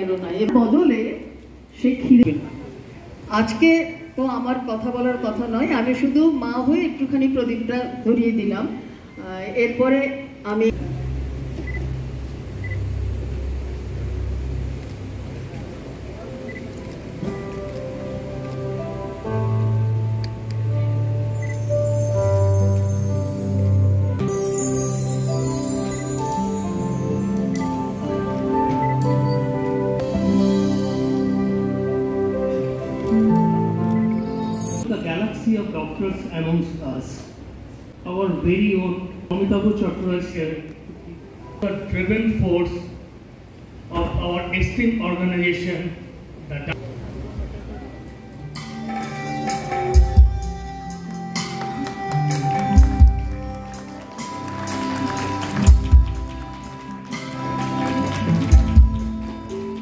প্রেরণা এর বদলে সে খিরে। আজকে তো আমার কথা বলার কথা নয়, আমি শুধু মা হয়ে একটুখানি প্রদীপটা ধরিয়ে দিলাম। এরপরে আমি galaxy of doctors amongst us. Our very own Amitabh Chakra is here, the driven force of our esteemed organization, the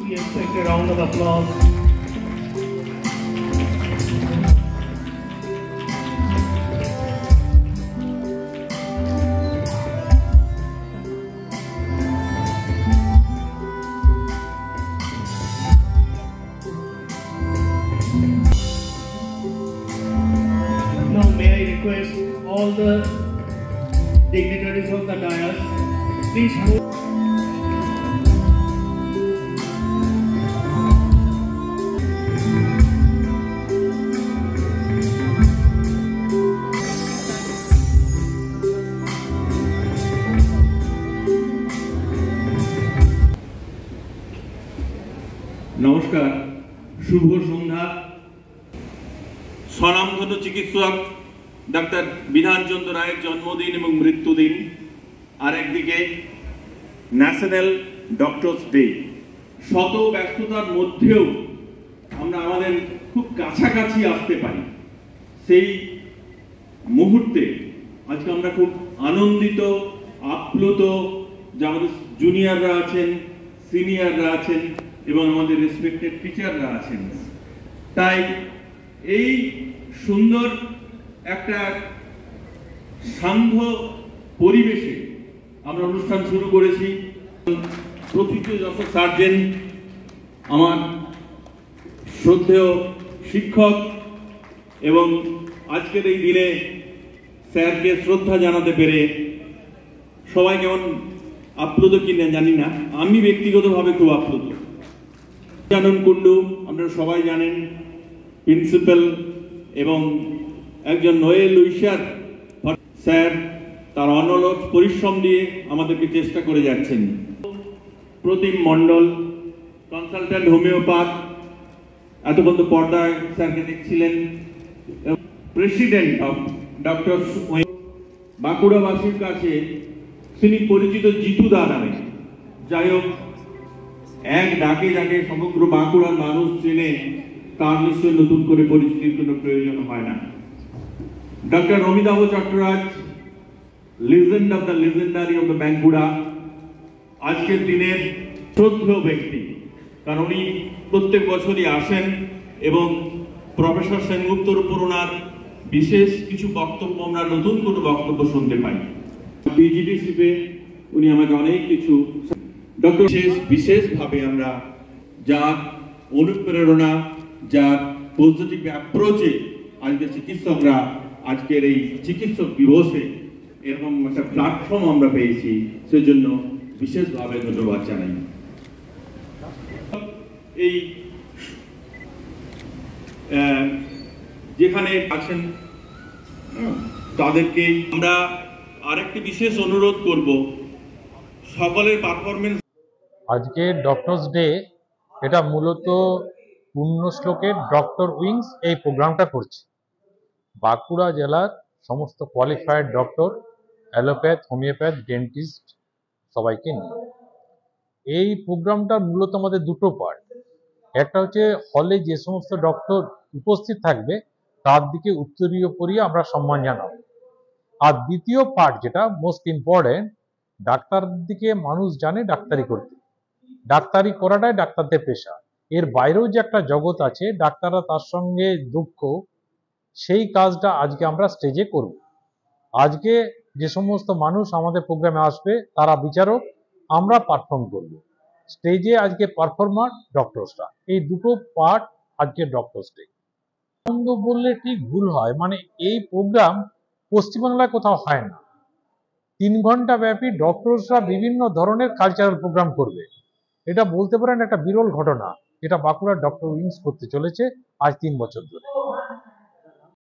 we expect a round of applause. Now may I request all the dignitaries of the dais, please hold. নমস্কার, শুভ সন্ধ্যা। স্বনামধন্য চিকিৎসক doctor Bidhanchandra রায়ের জন্মদিন এবং মৃত্যুদিন, আর একদিকে national doctors day. শত ব্যস্ততার মধ্যেও আমরা আমাদের খুব কাছাকাছি আসতে পারি, সেই মুহূর্তে আজকে আমরা খুব আনন্দিত, আপ্লুত যে আমাদের জুনিয়ররা আছেন, সিনিয়ররা আছেন এবং আমাদের রেসপেক্টেড টিচাররা আছেন। তাই এই সুন্দর একটা সান্ধ্য পরিবেশে আমরা অনুষ্ঠান শুরু করেছি। প্রথিতযশ সার্জেন, আমার শ্রদ্ধেয় শিক্ষক, এবং আজকের এই দিনে স্যারকে শ্রদ্ধা জানাতে পেরে সবাই কেমন আপ্লুত কিনা জানি না, আমি ব্যক্তিগতভাবে খুব আপ্লুত। জানন কুন্ডু আপনারা সবাই জানেন, প্রিন্সিপাল এবং একজন নোয়েল উইশার স্যার, তার অনলস পরিশ্রম দিয়ে আমাদেরকে চেষ্টা করে যাচ্ছেন। প্রতিম মণ্ডল, কনসালট্যান্ট হোমিওপ্যাথ, এতক্ষণ তো পর্দায় স্যারকে দেখছিলেন। প্রেসিডেন্ট অফ ডক্টরস, বাঁকুড়াবাসীর কাছে তিনি পরিচিত জিতুদা নামে। যাই হোক, এক ডাকে যাকে সমগ্র বাঁকুড়ার মানুষ চেনে, তার নিশ্চয় নতুন করে পরিচিতির কোনো প্রয়োজন হয় না। Doctor Amitabh Chattaraj, legend of the legendary of the Bankura, আজকের দিনের শ্রদ্ধেয় ব্যক্তি, কারণ উনি প্রত্যেক বছরই আসেন এবং প্রফেসর সেনগুপ্তর উপর ওনার বিশেষ কিছু বক্তব্য, আমরা নতুন কোনো বক্তব্য শুনতে পাই। পিজিডিসিতে উনি আমাকে অনেক কিছু ডক্টর বিশেষভাবে আমরা যার অনুপ্রেরণা, যার পজিটিভ অ্যাপ্রোচে আজকে চিকিৎসকরা আজকের এই চিকিৎসক দিবসে এরকম একটা প্ল্যাটফর্ম আমরা পেয়েছি, সেজন্য বিশেষভাবে ধন্যবাদ জানাই। এই যেখানে আছেন তাদেরকে আমরা আরেকটি বিশেষ অনুরোধ করব, সকলের পারফরমেন্স। আজকে ডক্টরস ডে, এটা মূলত পুণ্যশ্লোকের ডক্টর উইংস এই প্রোগ্রামটা করছে। বাঁকুড়া জেলার সমস্ত qualified doctor, allopath, homeopath, dentist সবাইকে নিয়ে এই প্রোগ্রামটা মূলত আমাদের দুটো পার্ট। একটা হচ্ছে হলে যে সমস্ত ডক্টর উপস্থিত থাকবে তার দিকে উত্তরীয় পরিয়ে আমরা সম্মান জানাবো, আর দ্বিতীয় পার্ট যেটা মোস্ট ইম্পর্টেন্ট, ডাক্তার দিকে মানুষ জানে ডাক্তারি করতে, ডাক্তারি করাটাই ডাক্তারদের পেশা। এর বাইরেও যে একটা জগৎ আছে, ডাক্তাররা তার সঙ্গে দুঃখ, সেই কাজটা আজকে আমরা স্টেজে করব। আজকে যে সমস্ত মানুষ আমাদের প্রোগ্রামে আসবে তারা বিচারক, আমরা পারফর্ম করব। স্টেজে আজকে পারফর্মার ডক্টরসরা, এই দুটো পার্ট আজকে ডক্টরস ডে। আনন্দ বললে ঠিক ভুল হয়, মানে এই প্রোগ্রাম পশ্চিমবাংলায় কোথাও হয় না। 3 ঘন্টা ব্যাপী ডক্টরসরা বিভিন্ন ধরনের কালচারাল প্রোগ্রাম করবে, এটা বলতে পারেন একটা বিরল ঘটনা, যেটা বাঁকুড়ার ডক্টর উইংস করতে চলেছে আজ 3 বছর ধরে।